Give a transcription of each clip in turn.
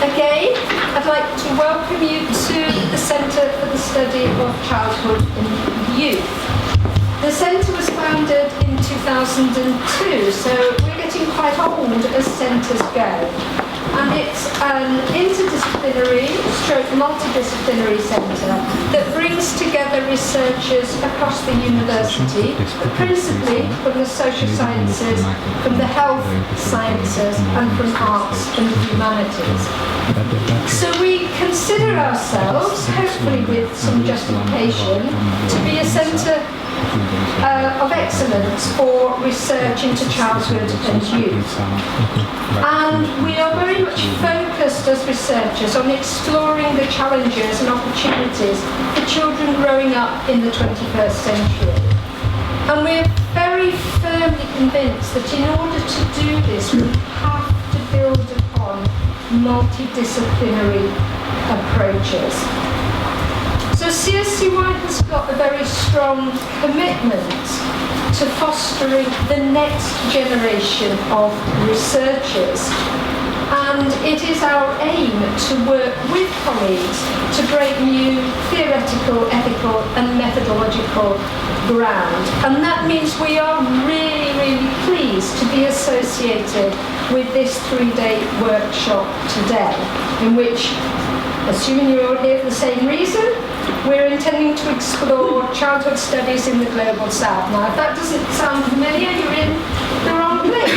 Again, I'd like to welcome you to the Centre for the Study of Childhood and Youth. The centre was founded in 2002, so we're getting quite old as centres go. And it's an interdisciplinary, multidisciplinary centre that brings together researchers across the university, principally from the social sciences, from the health sciences, and from arts and humanities. So we consider ourselves, hopefully with some justification, to be a centre of excellence for research into childhood and youth. And we are very much focused as researchers on exploring the challenges and opportunities for children growing up in the 21st century. And we're very firmly convinced that in order to do this, we have to build upon multidisciplinary approaches. So CSCY has got a very strong commitment to fostering the next generation of researchers. And it is our aim to work with colleagues to break new theoretical, ethical and methodological ground. And that means we are really, really pleased to be associated with this 3-day workshop today, in which, assuming you're all here for the same reason, we're intending to explore childhood studies in the Global South. Now, if that doesn't sound familiar, you're in the wrong place.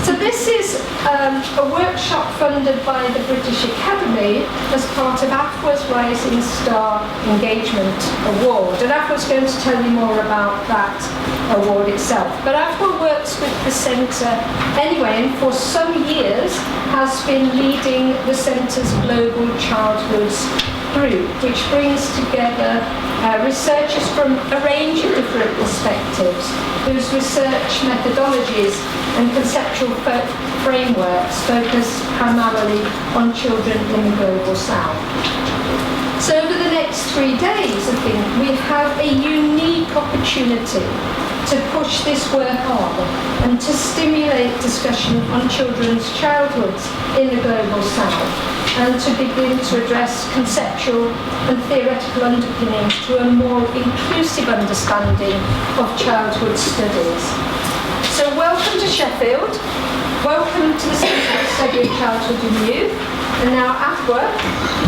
So this is a workshop funded by the British Academy as part of Afua's Rising Star Engagement Award. And Afua's going to tell you more about that award itself. But Afua works with the centre anyway, and for some years has been leading the centre's Global Childhoods group, which brings together researchers from a range of different perspectives, whose research methodologies and conceptual frameworks focus primarily on children in the Global South. So over the next 3 days, I think, we have a unique opportunity to push this work on and to stimulate discussion on children's childhoods in the Global South, and to begin to address conceptual and theoretical underpinnings to a more inclusive understanding of childhood studies. So welcome to Sheffield, welcome to the Centre for the Study of Childhood and Youth, and now Afua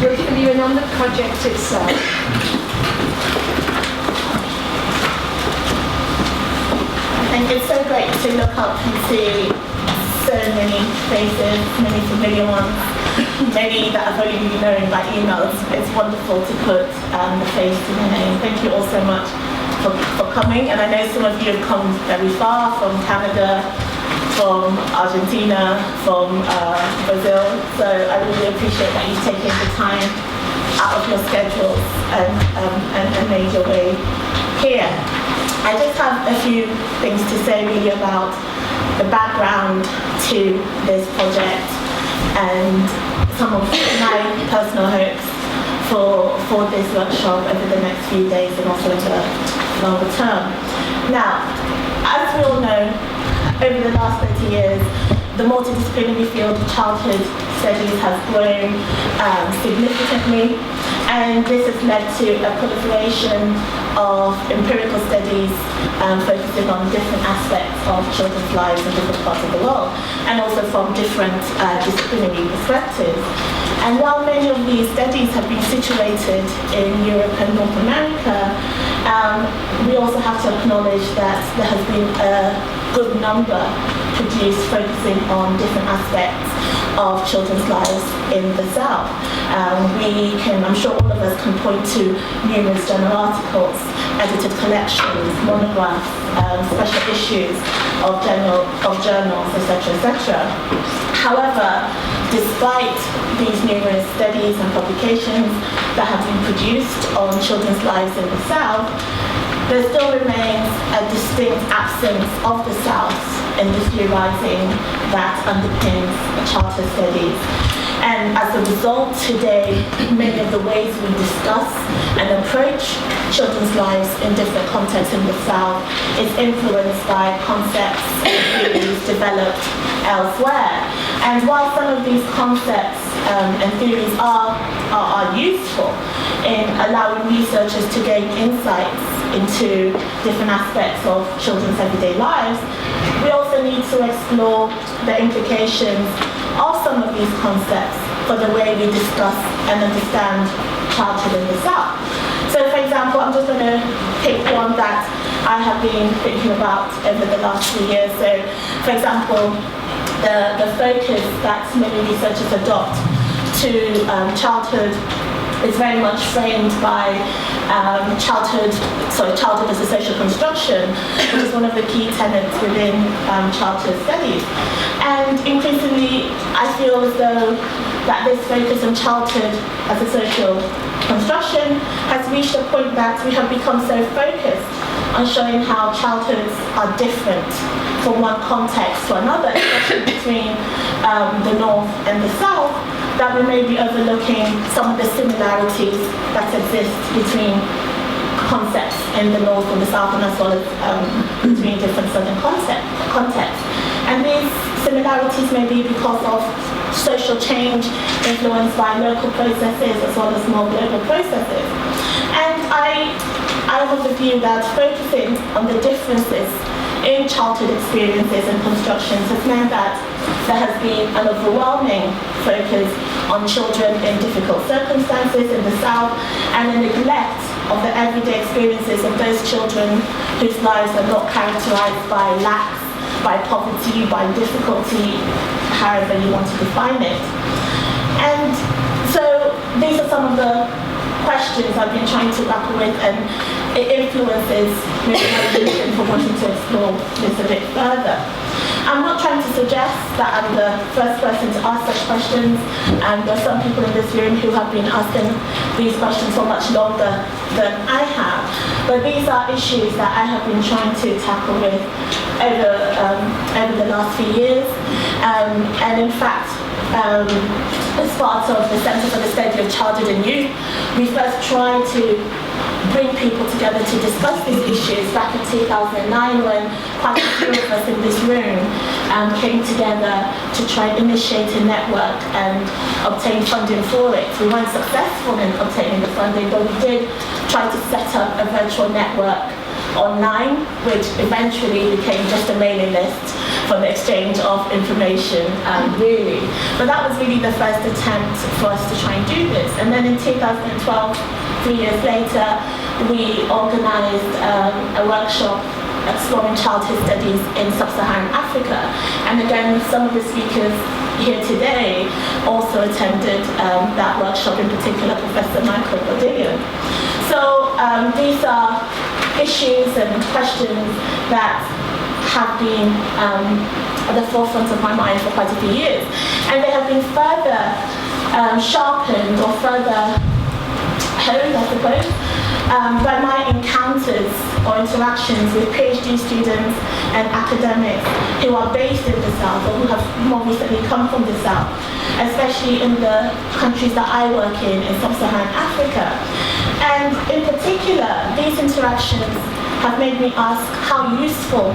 will fill you in on the project itself. I think it's so great to look up and see so many faces, many familiar ones, many that I've only really known by emails. It's wonderful to put the face to the name. Thank you all so much for coming. And I know some of you have come very far, from Canada, from Argentina, from Brazil. So I really appreciate that you've taken the time out of your schedules and made your way here. I just have a few things to say really about the background to this project and some of my personal hopes for this workshop over the next few days and also in the longer term. Now, as we all know, over the last 30 years, the multidisciplinary field of childhood studies has grown significantly, and this has led to a proliferation of empirical studies focusing on different aspects of children's lives in different parts of the world, and also from different disciplinary perspectives. And while many of these studies have been situated in Europe and North America, we also have to acknowledge that there has been a good number produced focusing on different aspects of children's lives in the South. I'm sure all of us can point to numerous journal articles, edited collections, monographs, special issues of journals, etc., etc. However, despite these numerous studies and publications that have been produced on children's lives in the South, there still remains a distinct absence of the South's industry rising that underpins childhood studies. And as a result, today, many of the ways we discuss and approach children's lives in different contexts in the South is influenced by concepts and theories developed elsewhere. And while some of these concepts and theories are useful in allowing researchers to gain insights into different aspects of children's everyday lives, we also need to explore the implications of some of these concepts for the way we discuss and understand childhood in the South. So for example, I'm just going to pick one that I have been thinking about over the last few years. So for example, the focus that many researchers adopt to childhood is very much framed by childhood as a social construction, which is one of the key tenets within childhood studies. And increasingly, I feel as though that this focus on childhood as a social construction has reached a point that we have become so focused on showing how childhoods are different from one context to another, especially between the North and the South, that we may be overlooking some of the similarities that exist between concepts in the North and the South, and as well as between different southern contexts. And these similarities may be because of social change influenced by local processes as well as more global processes. And I am of the view that focusing on the differences in childhood experiences and constructions has meant that there has been an overwhelming focus on children in difficult circumstances in the South and a neglect of the everyday experiences of those children whose lives are not characterized by lack, by poverty, by difficulty, however you want to define it. And so these are some of the questions I've been trying to grapple with, and it influences maybe my reason for wanting to explore this a bit further. I'm not trying to suggest that I'm the first person to ask such questions, and there are some people in this room who have been asking these questions for much longer than I have. But these are issues that I have been trying to tackle with over the last few years. And in fact, as part of the Centre for the Study of Childhood and Youth, we first tried to bring people together to discuss these issues back in 2009, when quite a few of us in this room came together to try and initiate a network and obtain funding for it. We weren't successful in obtaining the funding, but we did try to set up a virtual network online, which eventually became just a mailing list for the exchange of information, really. But that was really the first attempt for us to try and do this. And then in 2012, 3 years later, we organized a workshop exploring childhood studies in sub-Saharan Africa. And again, some of the speakers here today also attended that workshop, in particular Professor Michael Bodillion. So these are issues and questions that have been at the forefront of my mind for quite a few years. And they have been further sharpened or further honed, I suppose, by my encounters or interactions with PhD students and academics who are based in the South or who have more recently come from the South, especially in the countries that I work in sub-Saharan Africa. And in particular, these interactions have made me ask how useful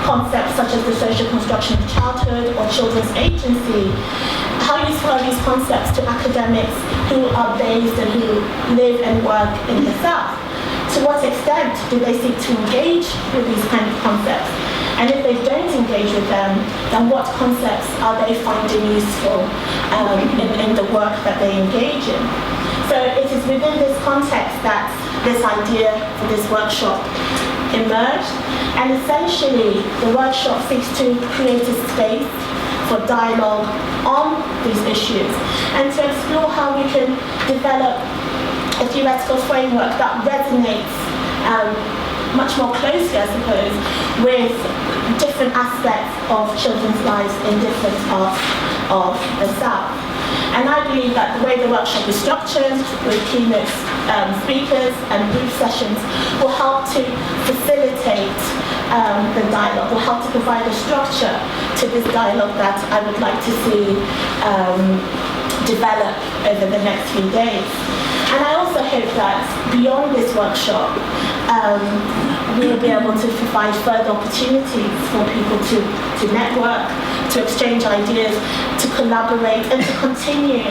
concepts such as the social construction of childhood or children's agency, how useful are these concepts to academics who are based and who live and work in the South? To what extent do they seek to engage with these kind of concepts? And if they don't engage with them, then what concepts are they finding useful in the work that they engage in? So it is within this context that this idea for this workshop emerged, and essentially the workshop seeks to create a space for dialogue on these issues and to explore how we can develop a theoretical framework that resonates much more closely, I suppose, with different aspects of children's lives in different parts of the South. And I believe that the way the workshop is structured, with keynote speakers and group sessions, will help to facilitate the dialogue, will help to provide a structure to this dialogue that I would like to see develop over the next few days. And I also hope that beyond this workshop, we'll be able to provide further opportunities for people to network, to exchange ideas, to collaborate, and to continue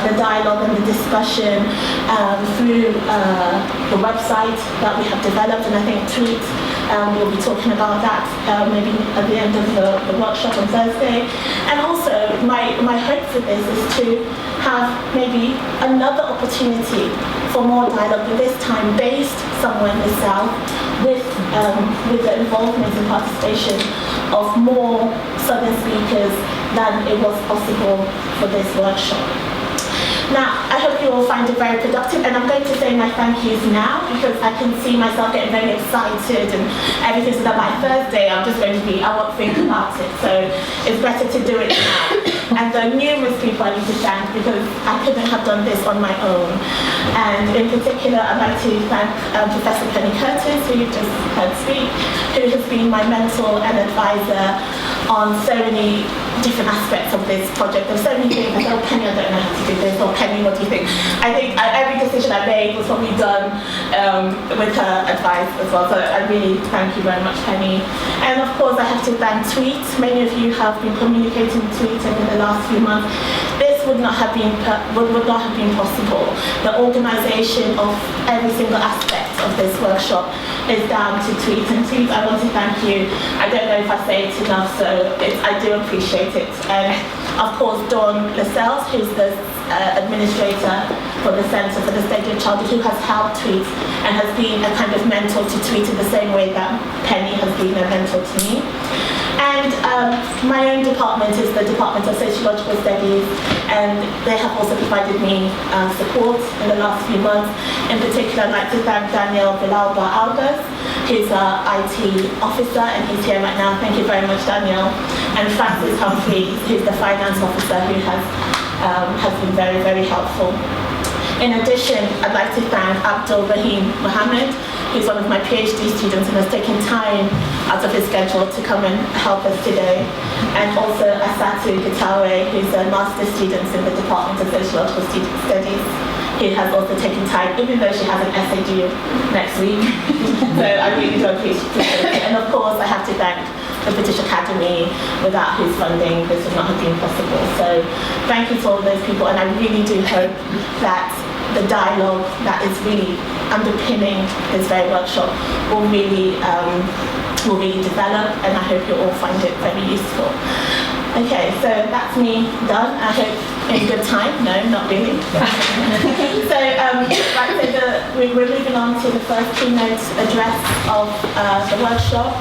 the dialogue and the discussion through the website that we have developed. And I think Tweet we'll be talking about that maybe at the end of the workshop on Thursday. And also, my hope for this is to have maybe another opportunity for more dialogue, but this time based somewhere in the South with the involvement and participation of more Southern speakers than it was possible for this workshop. Now, I hope you all find it very productive, and I'm going to say my thank yous now because I can see myself getting very excited and everything, so that by Thursday I won't think about it, so it's better to do it now. And the numerous people I need to thank because I couldn't have done this on my own. And in particular, I'd like to thank Professor Penny Curtis, who you've just heard speak, who has been my mentor and advisor on so many different aspects of this project. There's so many things. I said, oh, Penny, I don't know how to do this. Or Penny, what do you think? I think every decision I made was probably done with her advice as well. So I really thank you very much, Penny. And of course, I have to thank Tweet. Many of you have been communicating with Tweet over the last few months. This would not have been possible. The organisation of every single aspect of this workshop is down to Tweet. And Tweet, I want to thank you. I don't know if I say it enough, so I do appreciate it. And of course, Dawn Lascelles, who's the administrator for the Centre for the Study of Childhood, who has helped Tweet and has been a kind of mentor to Tweet in the same way that Penny has been a mentor to me. And my own department is the Department of Sociological Studies, and they have also provided me support in the last few months. In particular, I'd like to thank Daniel Villalba Algas, who's our IT officer, and he's here right now. Thank you very much, Daniel. And Francis Humphreys, who's the finance officer, who has been very, very helpful. In addition, I'd like to thank Abdul Rahim Mohammed, who's one of my PhD students and has taken time out of his schedule to come and help us today. And also Asatu Gitawe, who's a master's student in the Department of Sociological Studies, who has also taken time, even though she has an essay due next week. So I really do appreciate it. And of course, I have to thank the British Academy, without whose funding this would not have been possible. So thank you to all those people, and I really do hope that the dialogue that is really underpinning this very workshop will really develop, and I hope you all find it very useful. Okay, so that's me done. I hope in good time. No, not really. So, we're moving on to the first keynote address of the workshop.